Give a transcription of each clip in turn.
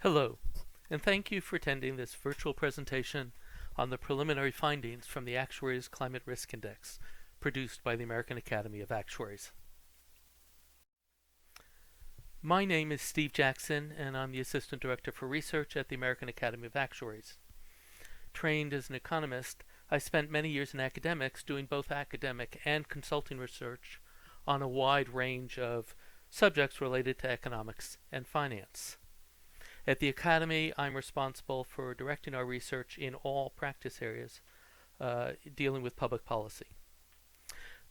Hello, and thank you for attending this virtual presentation on the preliminary findings from the Actuaries Climate Risk Index produced by the American Academy of Actuaries. My name is Steve Jackson, and I'm the Assistant Director for Research at the American Academy of Actuaries. Trained as an economist, I spent many years in academics doing both academic and consulting research on a wide range of subjects related to economics and finance. At the Academy, I'm responsible for directing our research in all practice areas dealing with public policy.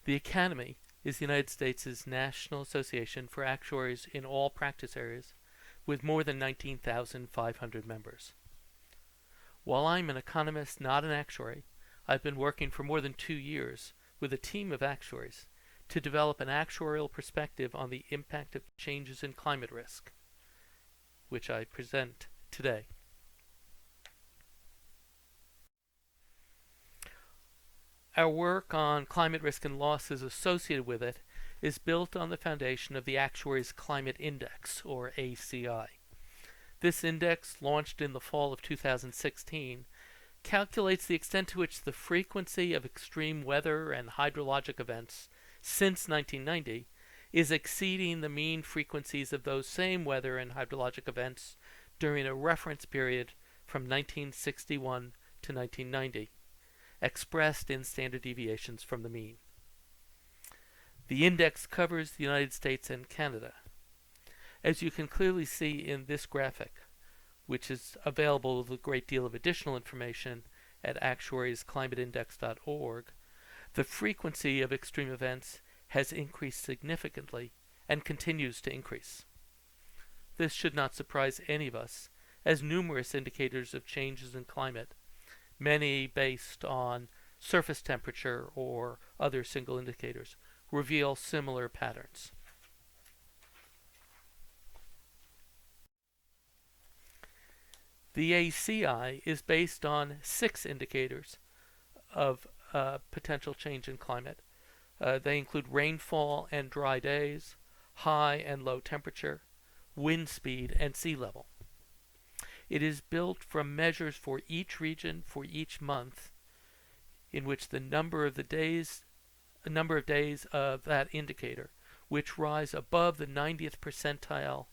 The Academy is the United States' national association for actuaries in all practice areas with more than 19,500 members. While I'm an economist, not an actuary, I've been working for more than 2 years with a team of actuaries to develop an actuarial perspective on the impact of changes in climate risk, which I present today. Our work on climate risk and losses associated with it is built on the foundation of the Actuaries Climate Index, or ACI. This index, launched in the fall of 2016, calculates the extent to which the frequency of extreme weather and hydrologic events since 1990 is exceeding the mean frequencies of those same weather and hydrologic events during a reference period from 1961 to 1990, expressed in standard deviations from the mean. The index covers the United States and Canada. As you can clearly see in this graphic, which is available with a great deal of additional information at actuariesclimateindex.org, the frequency of extreme events has increased significantly and continues to increase. This should not surprise any of us, as numerous indicators of changes in climate, many based on surface temperature or other single indicators, reveal similar patterns. The ACI is based on 6 indicators of potential change in climate. They include rainfall and dry days, high and low temperature, wind speed, and sea level. It is built from measures for each region for each month, in which the number of days of that indicator, which rise above the 90th percentile,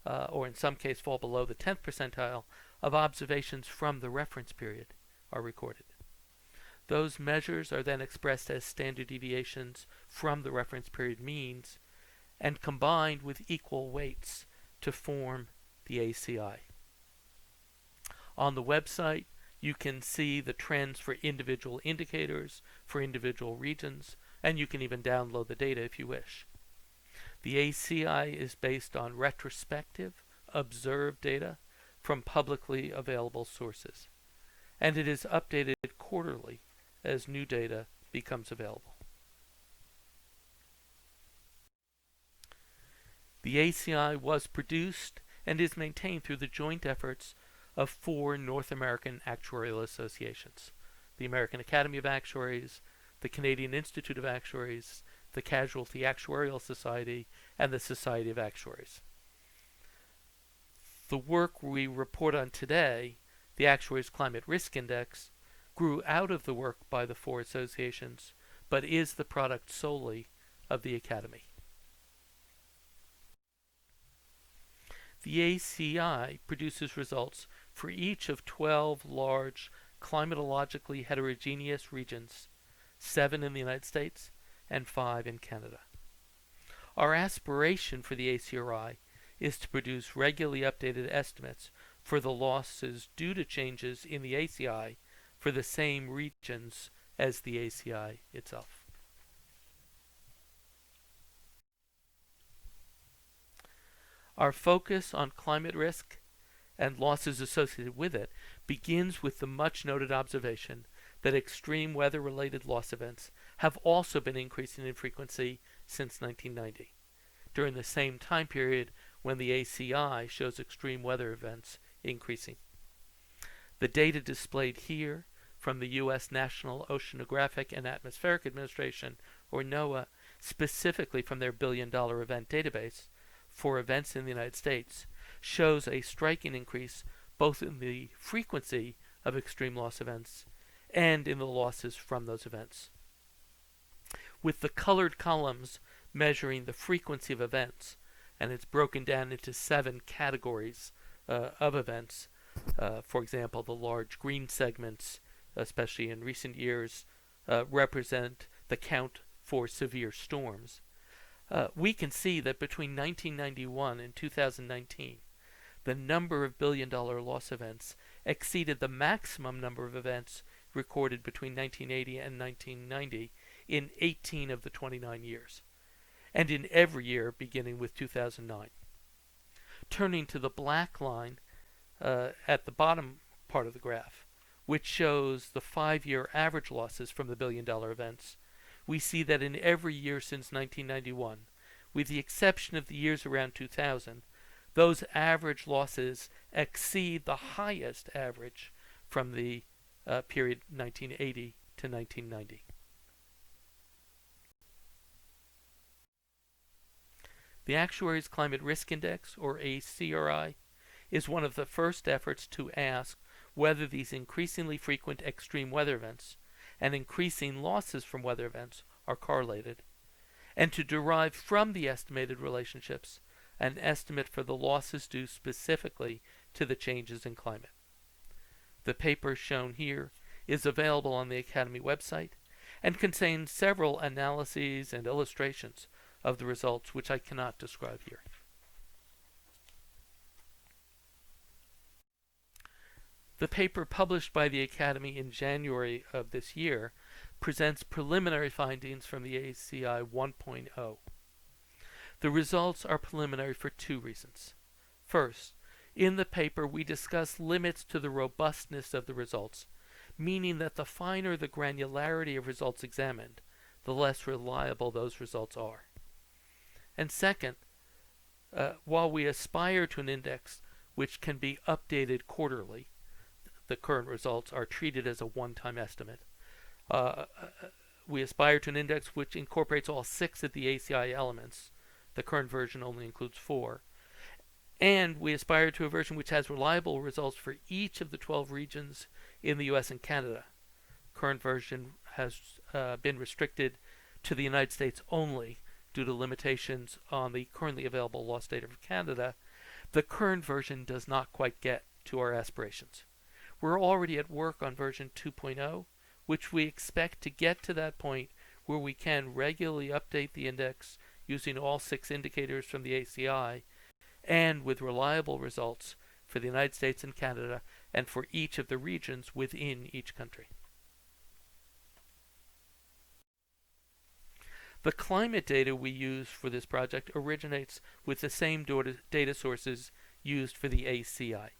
or in some cases fall below the 10th percentile, of observations from the reference period, are recorded. Those measures are then expressed as standard deviations from the reference period means and combined with equal weights to form the ACI. On the website, you can see the trends for individual indicators for individual regions, and you can even download the data if you wish. The ACI is based on retrospective, observed data from publicly available sources, and it is updated quarterly as new data becomes available. The ACI was produced and is maintained through the joint efforts of 4 North American actuarial associations: the American Academy of Actuaries, the Canadian Institute of Actuaries, the Casualty Actuarial Society, and the Society of Actuaries. The work we report on today, the Actuaries Climate Risk Index, grew out of the work by the 4 associations, but is the product solely of the Academy. The ACI produces results for each of 12 large climatologically heterogeneous regions, 7 in the United States and 5 in Canada. Our aspiration for the ACRI is to produce regularly updated estimates for the losses due to changes in the ACI for the same regions as the ACI itself. Our focus on climate risk and losses associated with it begins with the much noted observation that extreme weather-related loss events have also been increasing in frequency since 1990, during the same time period when the ACI shows extreme weather events increasing. The data displayed here from the U.S. National Oceanographic and Atmospheric Administration, or NOAA, specifically from their billion-dollar event database for events in the United States, shows a striking increase both in the frequency of extreme loss events and in the losses from those events. With the colored columns measuring the frequency of events, and it's broken down into 7 categories of events. For example, the large green segments, especially in recent years, represent the count for severe storms. We can see that between 1991 and 2019, the number of billion-dollar loss events exceeded the maximum number of events recorded between 1980 and 1990 in 18 of the 29 years, and in every year beginning with 2009. Turning to the black line at the bottom part of the graph, which shows the 5-year average losses from the billion-dollar events, we see that in every year since 1991, with the exception of the years around 2000, those average losses exceed the highest average from the period 1980 to 1990. The Actuaries Climate Risk Index, or ACRI, is one of the first efforts to ask whether these increasingly frequent extreme weather events and increasing losses from weather events are correlated, and to derive from the estimated relationships an estimate for the losses due specifically to the changes in climate. The paper shown here is available on the Academy website and contains several analyses and illustrations of the results, which I cannot describe here. The paper published by the Academy in January of this year presents preliminary findings from the ACI 1.0. The results are preliminary for 2 reasons. First, in the paper we discuss limits to the robustness of the results, meaning that the finer the granularity of results examined, the less reliable those results are. And second, while we aspire to an index which can be updated quarterly, the current results are treated as a one-time estimate. We aspire to an index which incorporates all 6 of the ACI elements. The current version only includes 4. And we aspire to a version which has reliable results for each of the 12 regions in the US and Canada. Current version has been restricted to the United States only due to limitations on the currently available loss data for Canada. The current version does not quite get to our aspirations. We're already at work on version 2.0, which we expect to get to that point where we can regularly update the index using all 6 indicators from the ACI and with reliable results for the United States and Canada and for each of the regions within each country. The climate data we use for this project originates with the same data sources used for the ACI.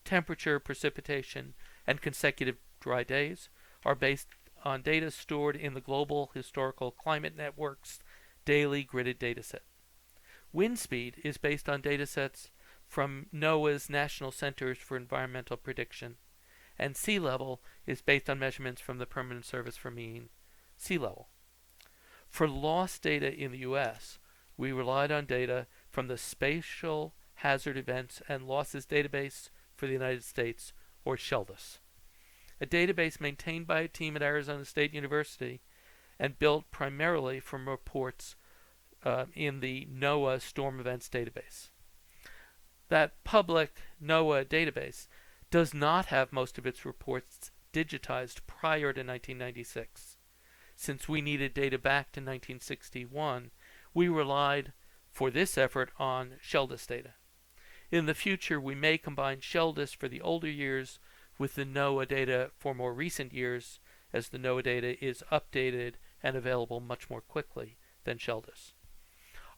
Temperature, precipitation, and consecutive dry days are based on data stored in the Global Historical Climate Network's daily gridded dataset. Wind speed is based on datasets from NOAA's National Centers for Environmental Prediction, and sea level is based on measurements from the Permanent Service for Mean Sea Level. For loss data in the US, we relied on data from the Spatial Hazard Events and Losses Database for the United States, or SHELDUS, a database maintained by a team at Arizona State University and built primarily from reports in the NOAA Storm Events database. That public NOAA database does not have most of its reports digitized prior to 1996. Since we needed data back to 1961, we relied for this effort on SHELDUS data. In the future, we may combine SHELDUS for the older years with the NOAA data for more recent years, as the NOAA data is updated and available much more quickly than SHELDUS.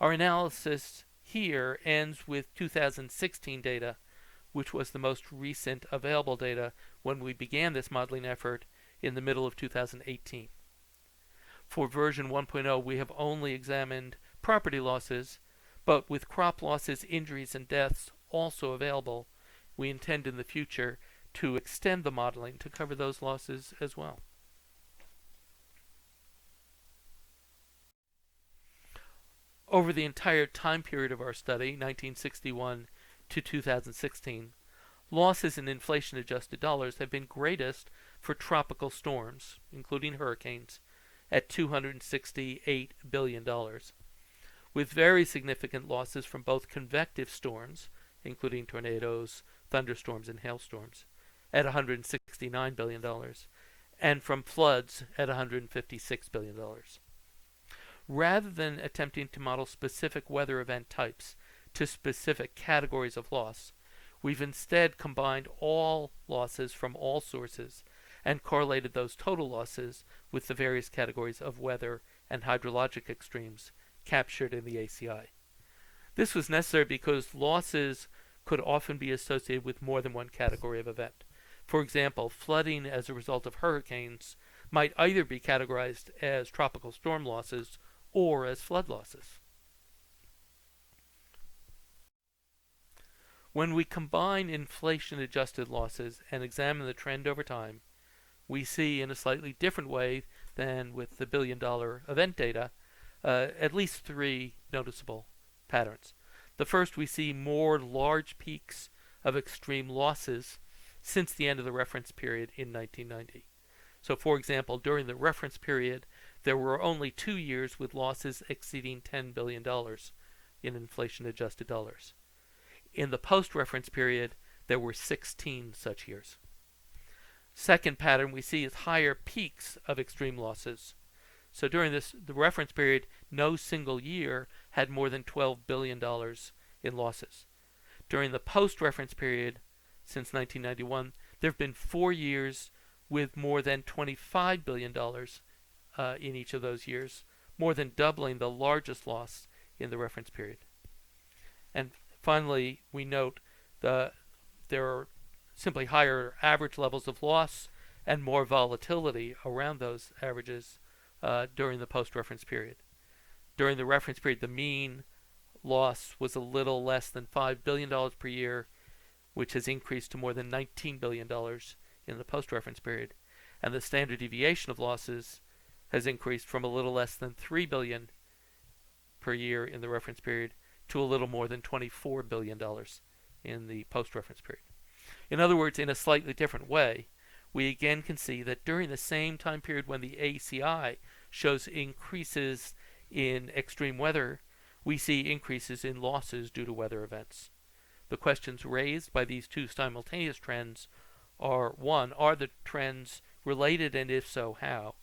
Our analysis here ends with 2016 data, which was the most recent available data when we began this modeling effort in the middle of 2018. For version 1.0, we have only examined property losses, but with crop losses, injuries, and deaths also available, we intend in the future to extend the modeling to cover those losses as well. Over the entire time period of our study, 1961 to 2016, losses in inflation-adjusted dollars have been greatest for tropical storms, including hurricanes, at $268 billion, with very significant losses from both convective storms, including tornadoes, thunderstorms, and hailstorms, at $169 billion, and from floods at $156 billion. Rather than attempting to model specific weather event types to specific categories of loss, we've instead combined all losses from all sources and correlated those total losses with the various categories of weather and hydrologic extremes captured in the ACI. This was necessary because losses could often be associated with more than one category of event. For example, flooding as a result of hurricanes might either be categorized as tropical storm losses or as flood losses. When we combine inflation-adjusted losses and examine the trend over time, we see in a slightly different way than with the billion-dollar event data, at least three noticeable patterns. The first, we see more large peaks of extreme losses since the end of the reference period in 1990. So, for example, during the reference period, there were only 2 years with losses exceeding $10 billion in inflation-adjusted dollars. In the post-reference period, there were 16 such years. Second pattern we see is higher peaks of extreme losses. So during the reference period, no single year had more than $12 billion in losses. During the post-reference period, since 1991, there have been 4 years with more than $25 billion in each of those years, more than doubling the largest loss in the reference period. And finally, we note there are simply higher average levels of loss and more volatility around those averages during the post-reference period. During the reference period, the mean loss was a little less than $5 billion per year, which has increased to more than $19 billion in the post-reference period. And the standard deviation of losses has increased from a little less than $3 billion per year in the reference period to a little more than $24 billion in the post-reference period. In other words, in a slightly different way, we again can see that during the same time period when the ACI shows increases in extreme weather, we see increases in losses due to weather events. The questions raised by these two simultaneous trends are, one, are the trends related, and if so, how?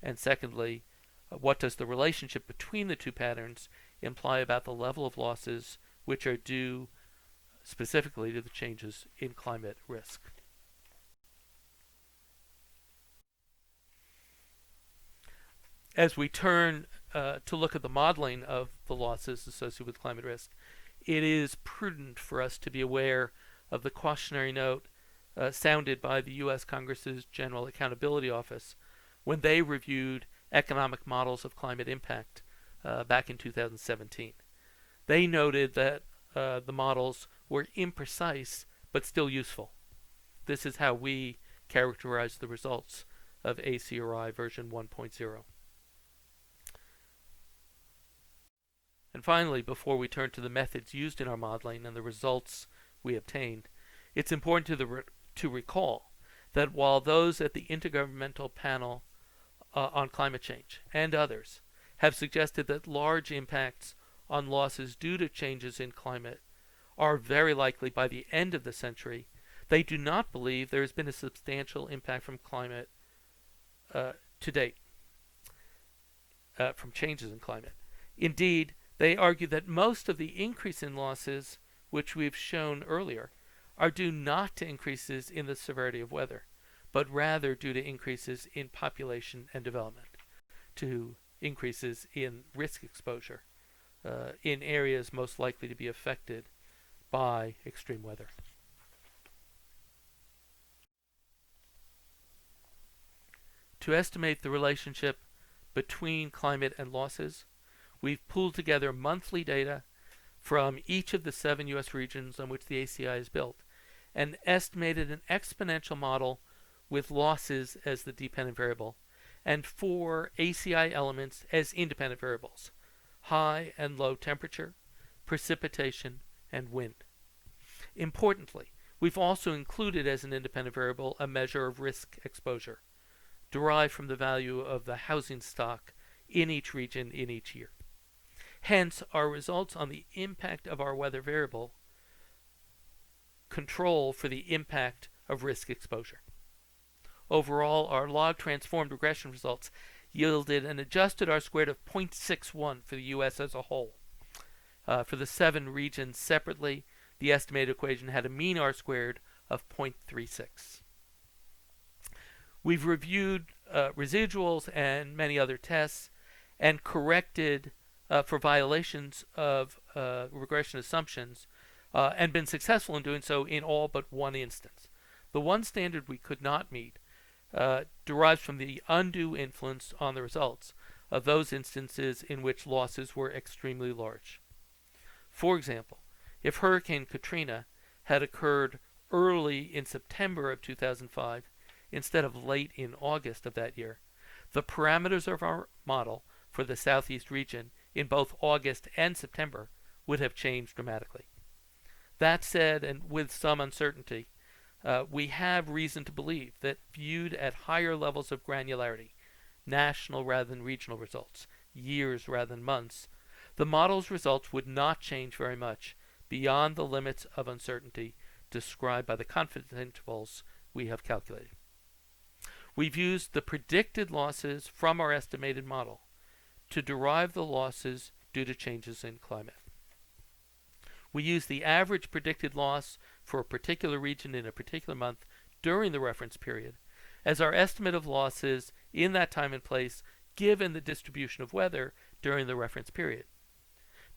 And secondly, what does the relationship between the two patterns imply about the level of losses which are due specifically to the changes in climate risk? As we turn to look at the modeling of the losses associated with climate risk, it is prudent for us to be aware of the cautionary note sounded by the U.S. Congress's General Accountability Office when they reviewed economic models of climate impact back in 2017. They noted that the models were imprecise but still useful. This is how we characterize the results of ACRI version 1.0. And finally, before we turn to the methods used in our modeling and the results we obtained, it's important to recall that while those at the Intergovernmental Panel on Climate Change and others have suggested that large impacts on losses due to changes in climate are very likely by the end of the century, they do not believe there has been a substantial impact from climate to date, from changes in climate. Indeed, they argue that most of the increase in losses, which we've shown earlier, are due not to increases in the severity of weather, but rather due to increases in population and development, to increases in risk exposure in areas most likely to be affected by extreme weather. To estimate the relationship between climate and losses, we've pulled together monthly data from each of the 7 U.S. regions on which the ACI is built and estimated an exponential model with losses as the dependent variable and 4 ACI elements as independent variables: high and low temperature, precipitation, and wind. Importantly, we've also included as an independent variable a measure of risk exposure, derived from the value of the housing stock in each region in each year. Hence, our results on the impact of our weather variable control for the impact of risk exposure. Overall, our log transformed regression results yielded an adjusted R-squared of 0.61 for the U.S. as a whole. For the 7 regions separately, the estimated equation had a mean R-squared of 0.36. We've reviewed residuals and many other tests and corrected for violations of regression assumptions and been successful in doing so in all but one instance. The one standard we could not meet derives from the undue influence on the results of those instances in which losses were extremely large. For example, if Hurricane Katrina had occurred early in September of 2005 instead of late in August of that year, the parameters of our model for the Southeast region in both August and September would have changed dramatically. That said, and with some uncertainty, we have reason to believe that viewed at higher levels of granularity, national rather than regional results, years rather than months, the model's results would not change very much beyond the limits of uncertainty described by the confidence intervals we have calculated. We've used the predicted losses from our estimated model to derive the losses due to changes in climate. We use the average predicted loss for a particular region in a particular month during the reference period as our estimate of losses in that time and place given the distribution of weather during the reference period.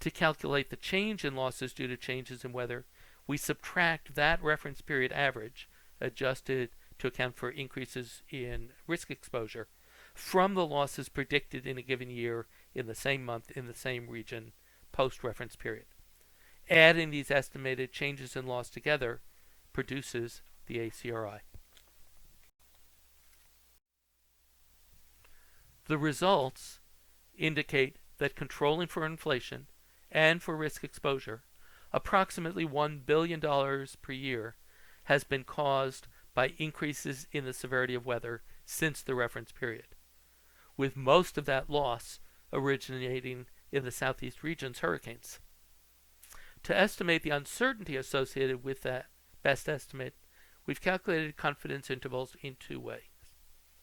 To calculate the change in losses due to changes in weather, we subtract that reference period average, adjusted to account for increases in risk exposure, from the losses predicted in a given year in the same month in the same region post-reference period. Adding these estimated changes in loss together produces the ACRI. The results indicate that controlling for inflation and for risk exposure, approximately $1 billion per year has been caused by increases in the severity of weather since the reference period, with most of that loss originating in the Southeast region's hurricanes. To estimate the uncertainty associated with that best estimate, we've calculated confidence intervals in 2 ways.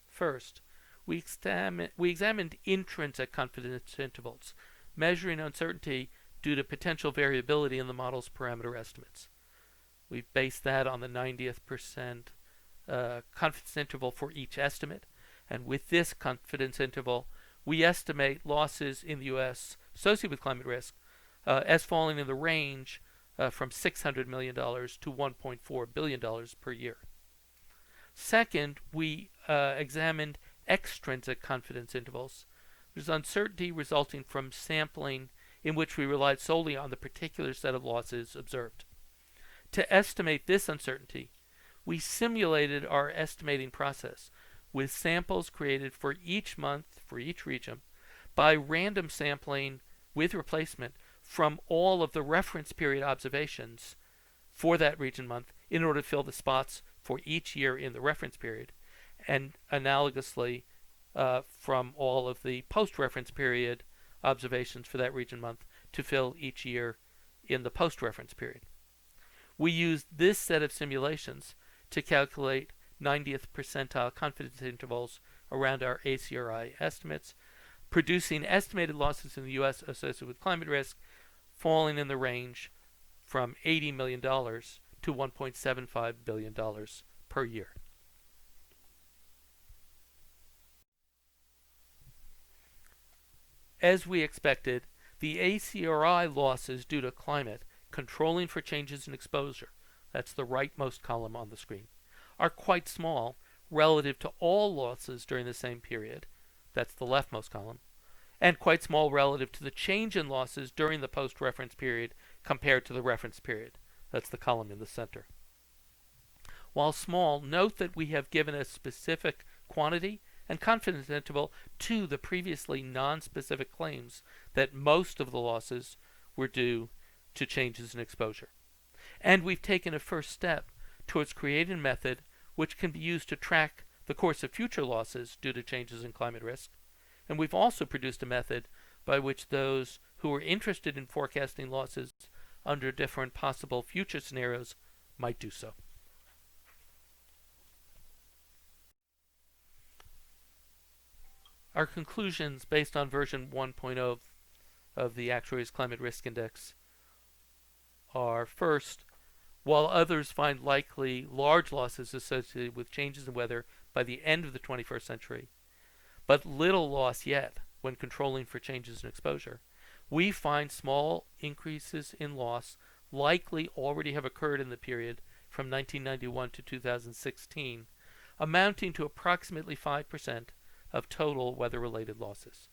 First, we examined intrinsic confidence intervals, measuring uncertainty due to potential variability in the model's parameter estimates. We've based that on the 90th percent confidence interval for each estimate, and with this confidence interval, we estimate losses in the U.S. associated with climate risk as falling in the range from $600 million to $1.4 billion per year. Second, we examined extrinsic confidence intervals. There's uncertainty resulting from sampling in which we relied solely on the particular set of losses observed. To estimate this uncertainty, we simulated our estimating process with samples created for each month for each region by random sampling with replacement from all of the reference period observations for that region month in order to fill the spots for each year in the reference period, and analogously from all of the post-reference period observations for that region month to fill each year in the post-reference period. We used this set of simulations to calculate 90th percentile confidence intervals around our ACRI estimates, producing estimated losses in the U.S. associated with climate risk falling in the range from $80 million to $1.75 billion per year. As we expected, the ACRI losses due to climate, controlling for changes in exposure, that's the rightmost column on the screen, are quite small relative to all losses during the same period, that's the leftmost column, and quite small relative to the change in losses during the post-reference period compared to the reference period, that's the column in the center. While small, note that we have given a specific quantity and confidence interval to the previously non-specific claims that most of the losses were due to changes in exposure. And we've taken a first step towards creating a method which can be used to track the course of future losses due to changes in climate risk. And we've also produced a method by which those who are interested in forecasting losses under different possible future scenarios might do so. Our conclusions based on version 1.0 of the Actuaries Climate Risk Index are: first, while others find likely large losses associated with changes in weather by the end of the 21st century, but little loss yet when controlling for changes in exposure, we find small increases in loss likely already have occurred in the period from 1991 to 2016, amounting to approximately 5% of total weather-related losses.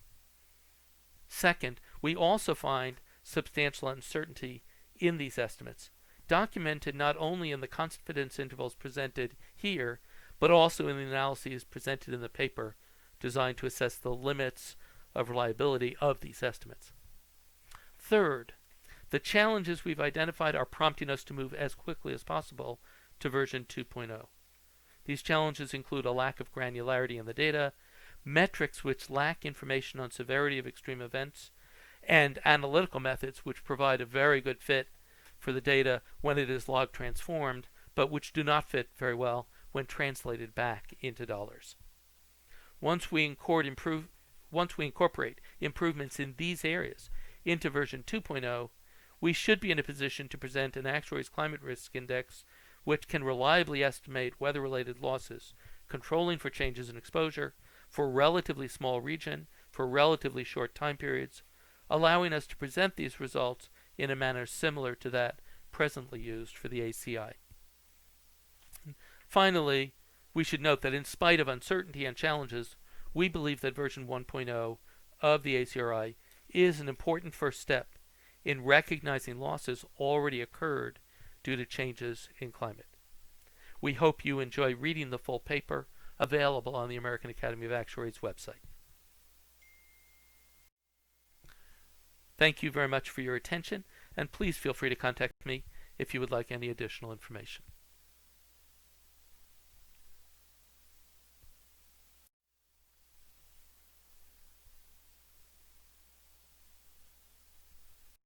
Second, we also find substantial uncertainty in these estimates, documented not only in the confidence intervals presented here, but also in the analyses presented in the paper designed to assess the limits of reliability of these estimates. Third, the challenges we've identified are prompting us to move as quickly as possible to version 2.0. These challenges include a lack of granularity in the data, metrics which lack information on severity of extreme events, and analytical methods which provide a very good fit for the data when it is log transformed, but which do not fit very well when translated back into dollars. Once we incorporate improvements in these areas into version 2.0, we should be in a position to present an Actuaries Climate Risk Index which can reliably estimate weather-related losses, controlling for changes in exposure, for a relatively small region, for relatively short time periods, allowing us to present these results in a manner similar to that presently used for the ACI. Finally, we should note that in spite of uncertainty and challenges, we believe that version 1.0 of the ACRI is an important first step in recognizing losses already occurred due to changes in climate. We hope you enjoy reading the full paper available on the American Academy of Actuaries website. Thank you very much for your attention, and please feel free to contact me if you would like any additional information.